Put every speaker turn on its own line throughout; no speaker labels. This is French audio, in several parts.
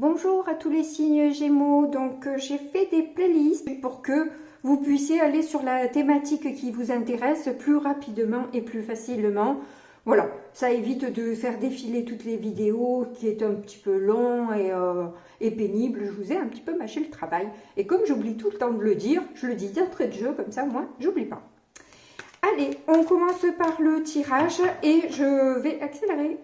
Bonjour à tous les signes Gémeaux, donc j'ai fait des playlists pour que vous puissiez aller sur la thématique qui vous intéresse plus rapidement et plus facilement. Voilà, ça évite de faire défiler toutes les vidéos qui est un petit peu long et pénible. Je vous ai un petit peu mâché le travail. Et comme j'oublie tout le temps de le dire, je le dis d'entrée de jeu, comme ça moi j'oublie pas. Allez, on commence par le tirage et je vais accélérer.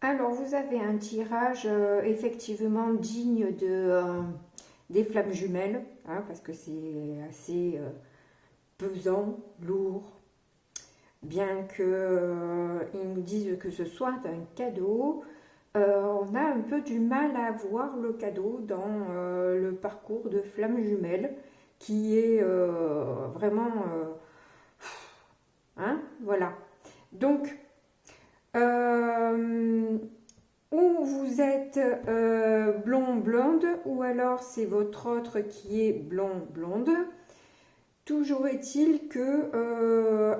Alors, vous avez un tirage effectivement digne des flammes jumelles, hein, parce que c'est assez pesant, lourd, bien que ils nous disent que ce soit un cadeau. On a un peu du mal à voir le cadeau dans le parcours de flammes jumelles, qui est vraiment... hein, voilà. Donc, ou vous êtes blond-blonde, ou alors c'est votre autre qui est blond-blonde. Toujours est-il que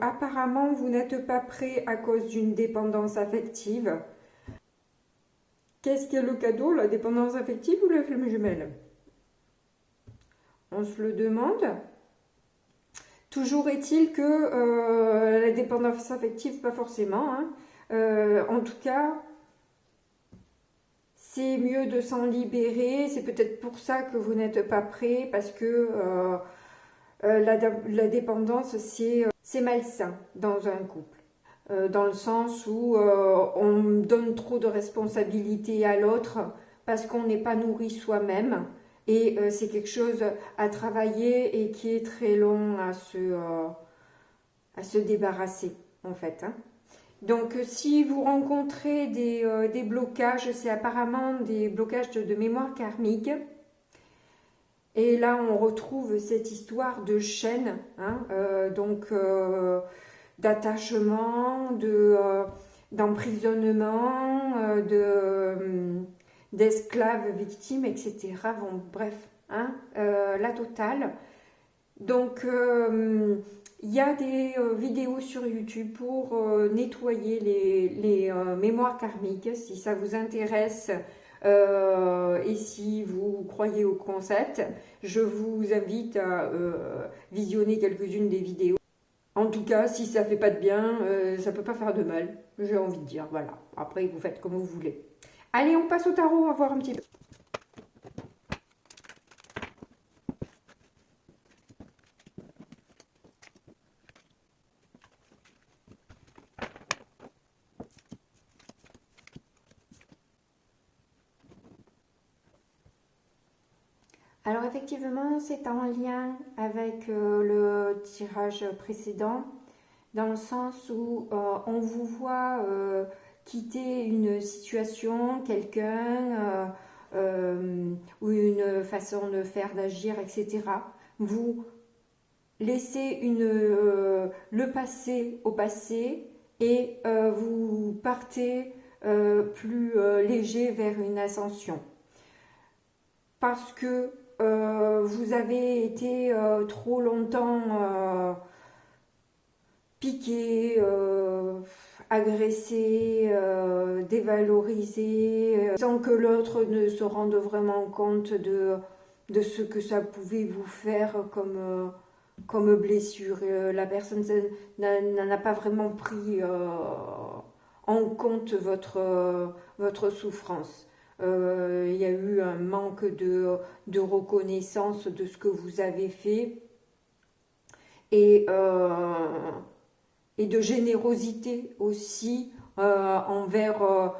apparemment vous n'êtes pas prêt à cause d'une dépendance affective. Qu'est-ce qu'est le cadeau, la dépendance affective ou la flamme jumelle? On se le demande. Toujours est-il que la dépendance affective, pas forcément, hein. En tout cas, c'est mieux de s'en libérer. C'est peut-être pour ça que vous n'êtes pas prêt, parce que la dépendance, c'est malsain dans un couple. Dans le sens où on donne trop de responsabilités à l'autre parce qu'on n'est pas nourri soi-même. Et c'est quelque chose à travailler et qui est très long à se débarrasser, en fait, hein. Donc, si vous rencontrez des blocages, c'est apparemment des blocages de mémoire karmique. Et là, on retrouve cette histoire de chaîne, hein, d'attachement, d'emprisonnement, d'esclaves victimes, etc. Bon, bref, hein, la totale. Donc, il y a des vidéos sur YouTube pour nettoyer les mémoires karmiques, si ça vous intéresse et si vous croyez au concept. Je vous invite à visionner quelques-unes des vidéos. En tout cas, si ça fait pas de bien, ça peut pas faire de mal, j'ai envie de dire, voilà. Après, vous faites comme vous voulez. Allez, on passe au tarot, on va voir un petit peu. Alors effectivement, c'est en lien avec le tirage précédent, dans le sens où on vous voit quitter une situation, quelqu'un, ou une façon de faire, d'agir, etc. Vous laissez le passé au passé et vous partez plus léger vers une ascension. Parce que vous avez été trop longtemps piqué, agressé, dévalorisé, sans que l'autre ne se rende vraiment compte de ce que ça pouvait vous faire comme blessure. La personne n'en a pas vraiment pris en compte votre souffrance. Il y a eu un manque de reconnaissance de ce que vous avez fait et de générosité aussi envers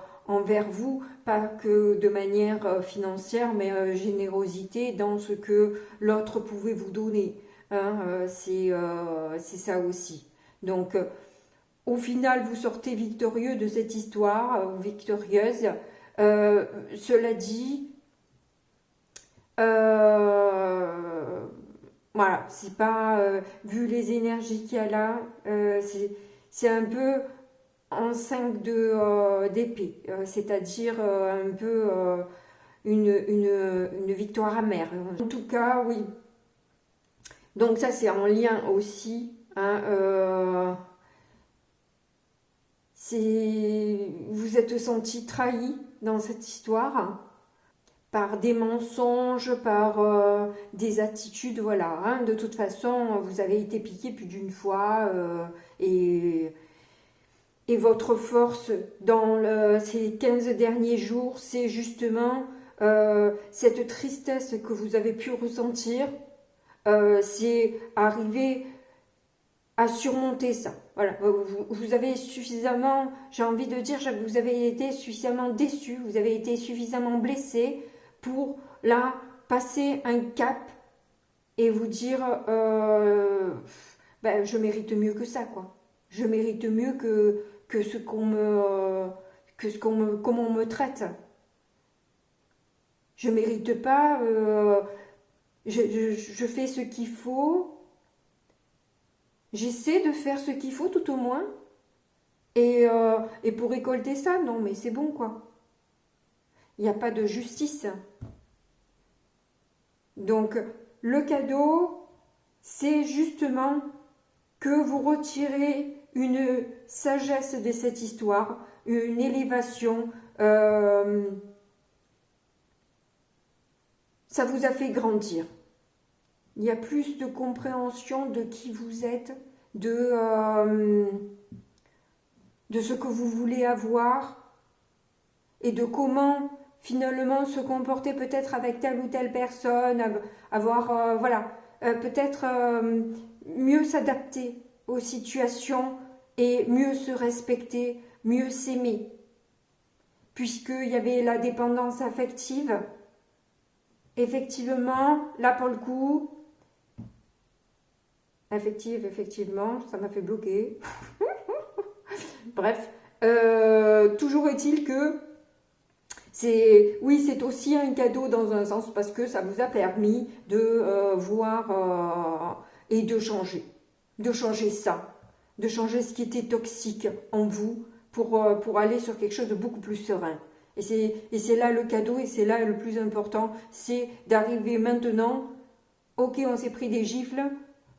vous, pas que de manière financière, mais générosité dans ce que l'autre pouvait vous donner, hein. C'est ça aussi. Donc, au final, vous sortez victorieux de cette histoire, ou victorieuse. Cela dit, voilà, c'est pas vu les énergies qu'il y a là, c'est un peu en 5 d'épée, c'est-à-dire un peu une victoire amère. En tout cas, oui. Donc ça, c'est en lien aussi. Hein, vous êtes senti trahi dans cette histoire par des mensonges, par des attitudes, voilà. Hein. De toute façon, vous avez été piqué plus d'une fois et votre force dans ces 15 derniers jours, c'est justement cette tristesse que vous avez pu ressentir, c'est arriver à surmonter ça. Voilà, vous avez suffisamment, j'ai envie de dire, vous avez été suffisamment déçu, vous avez été suffisamment blessé pour là passer un cap et vous dire ben, je mérite mieux que ça, quoi. Je mérite mieux que ce qu'on me comment on me traite. Je mérite pas, je fais ce qu'il faut, j'essaie de faire ce qu'il faut tout au moins, et pour récolter ça, non mais c'est bon quoi. Il n'y a pas de justice. Donc le cadeau, c'est justement que vous retirez une sagesse de cette histoire, une élévation. Ça vous a fait grandir. Il y a plus de compréhension de qui vous êtes, de ce que vous voulez avoir et de comment finalement se comporter peut-être avec telle ou telle personne, avoir, voilà, peut-être mieux s'adapter aux situations et mieux se respecter, mieux s'aimer. Puisqu'il y avait la dépendance affective, effectivement, là pour le coup, effectivement, ça m'a fait bloquer. Bref, toujours est-il que oui, c'est aussi un cadeau dans un sens parce que ça vous a permis de voir et de changer ça, de changer ce qui était toxique en vous pour aller sur quelque chose de beaucoup plus serein. Et c'est là le cadeau et c'est là le plus important, c'est d'arriver maintenant, ok, on s'est pris des gifles,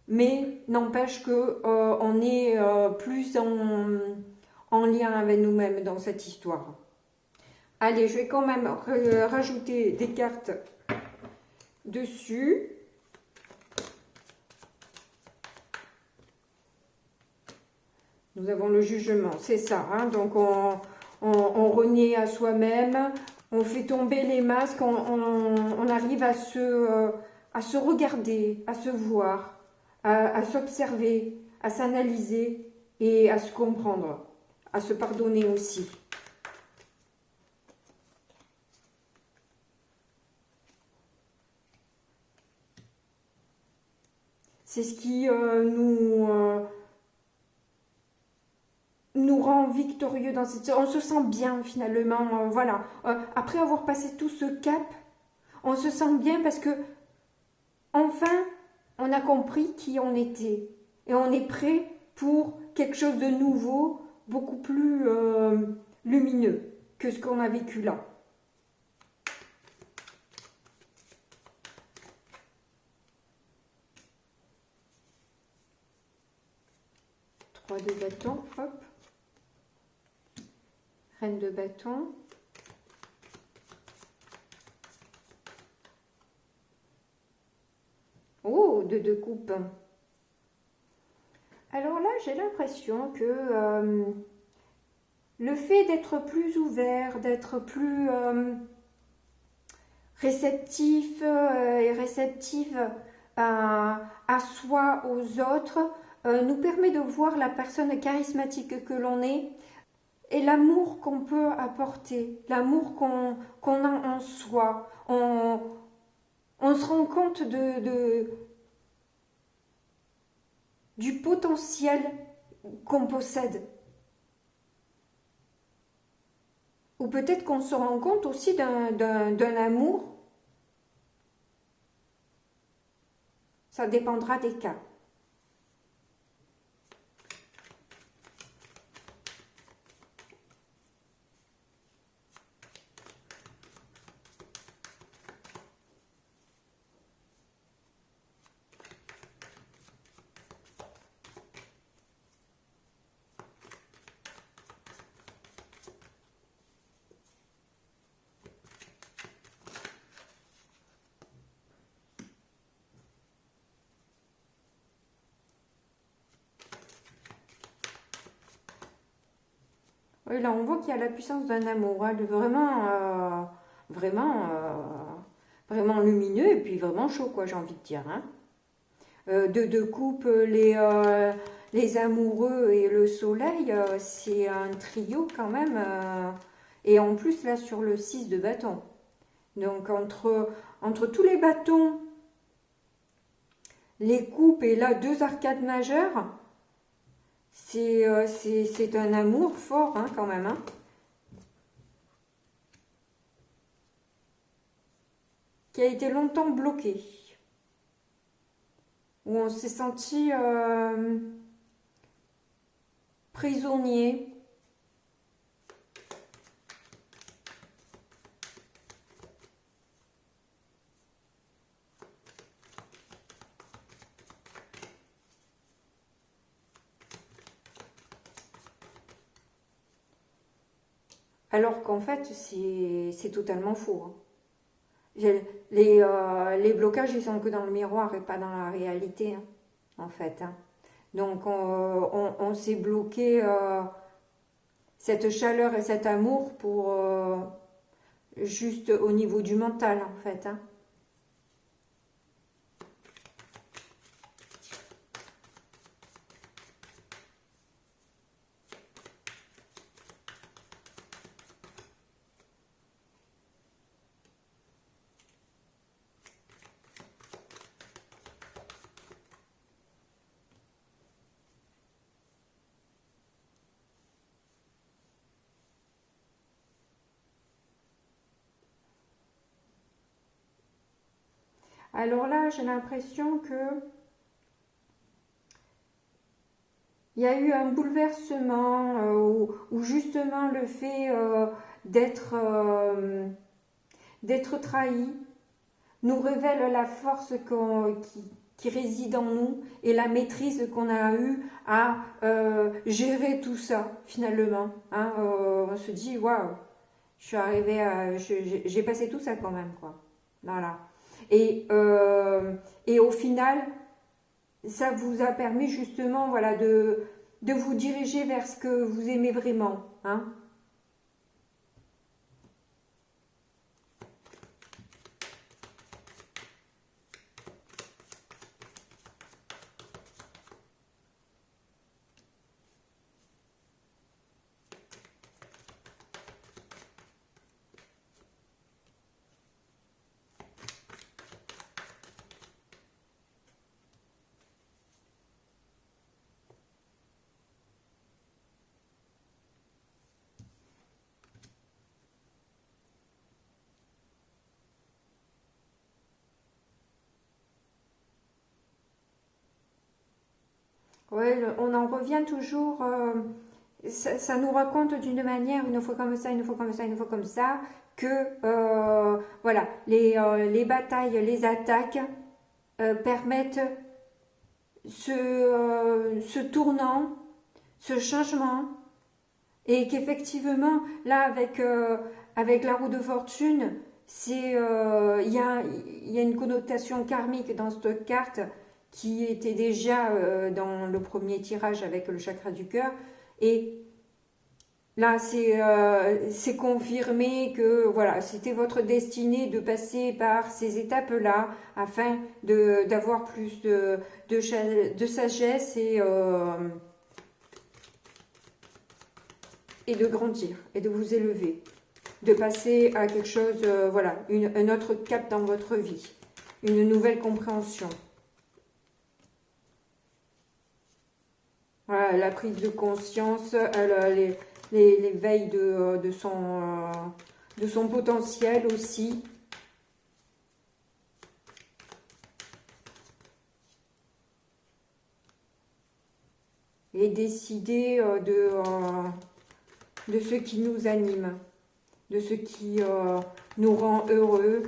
mais n'empêche que on est plus en lien avec nous-mêmes dans cette histoire. Allez, je vais quand même rajouter des cartes dessus. Nous avons le jugement, c'est ça. Hein, donc on renie à soi-même, on fait tomber les masques, on arrive à se regarder, à se voir, à s'observer, à s'analyser et à se comprendre, à se pardonner aussi. C'est ce qui nous rend victorieux dans cette... On se sent bien finalement, voilà. Après avoir passé tout ce cap, on se sent bien parce que enfin, on a compris qui on était. Et on est prêt pour quelque chose de nouveau, beaucoup plus lumineux que ce qu'on a vécu là. De bâton, hop, reine de bâton, oh, de coupe. Alors là, j'ai l'impression que le fait d'être plus ouvert, d'être plus réceptif et réceptive à soi, aux autres, nous permet de voir la personne charismatique que l'on est et l'amour qu'on peut apporter, l'amour qu'on a en soi. On se rend compte du potentiel qu'on possède. Ou peut-être qu'on se rend compte aussi d'un amour. Ça dépendra des cas. Oui, là, on voit qu'il y a la puissance d'un amour, hein, vraiment, vraiment lumineux et puis vraiment chaud, quoi, j'ai envie de dire. Hein. De coupe, les amoureux et le soleil, c'est un trio quand même. Et en plus, là, sur le 6 de bâton. Donc, entre tous les bâtons, les coupes et là, deux arcades majeures, c'est un amour fort, hein, quand même. Hein. Qui a été longtemps bloqué. Où on s'est senti prisonnier. Alors qu'en fait, c'est totalement faux. Hein. Les blocages, ils sont que dans le miroir et pas dans la réalité, hein, en fait. Hein. Donc, on s'est bloqué cette chaleur et cet amour pour juste au niveau du mental, en fait. Hein. Alors là, j'ai l'impression que il y a eu un bouleversement où justement le fait d'être d'être trahi nous révèle la force qui réside en nous et la maîtrise qu'on a eue à gérer tout ça finalement. Hein, on se dit waouh, je suis arrivée à, j'ai passé tout ça quand même quoi. Voilà. Et au final, ça vous a permis justement voilà de vous diriger vers ce que vous aimez vraiment. Hein. Ouais, on en revient toujours. Ça nous raconte d'une manière, une fois comme ça, une fois comme ça, une fois comme ça, que voilà, les batailles, les attaques permettent ce tournant, ce changement, et qu'effectivement, là, avec la roue de fortune, il y a une connotation karmique dans cette carte qui était déjà dans le premier tirage avec le chakra du cœur. Et là, c'est confirmé que voilà, c'était votre destinée de passer par ces étapes-là afin d'avoir plus de sagesse et de grandir et de vous élever, de passer à quelque chose, voilà, un autre cap dans votre vie, une nouvelle compréhension. Voilà, la prise de conscience, l'éveil de son potentiel aussi. Et décider de ce qui nous anime, de ce qui nous rend heureux,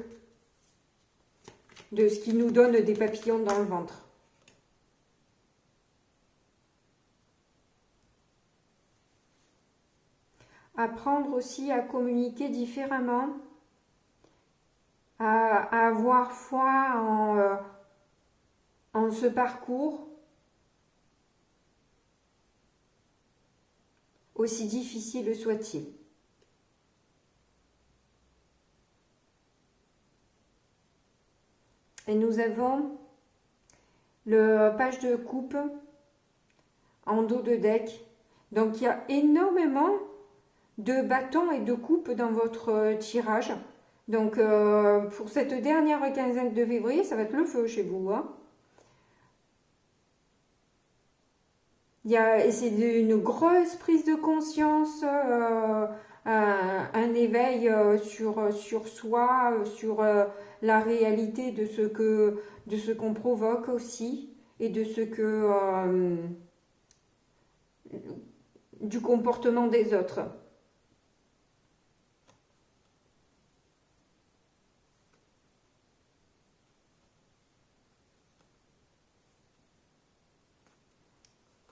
de ce qui nous donne des papillons dans le ventre. Apprendre aussi à communiquer différemment, à avoir foi en ce parcours, aussi difficile soit-il. Et nous avons le page de coupe en dos de deck. Donc il y a énormément de bâtons et de coupes dans votre tirage. Donc pour cette dernière quinzaine de février, ça va être le feu chez vous. Hein. C'est une grosse prise de conscience, un éveil sur soi, sur la réalité de ce qu'on provoque aussi et de ce que du comportement des autres.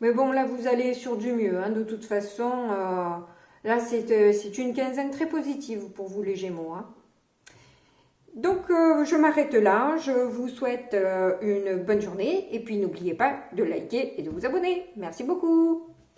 Mais bon, là, vous allez sur du mieux. Hein, de toute façon, là, c'est une quinzaine très positive pour vous, les Gémeaux. Hein. Donc, je m'arrête là. Je vous souhaite une bonne journée. Et puis, n'oubliez pas de liker et de vous abonner. Merci beaucoup.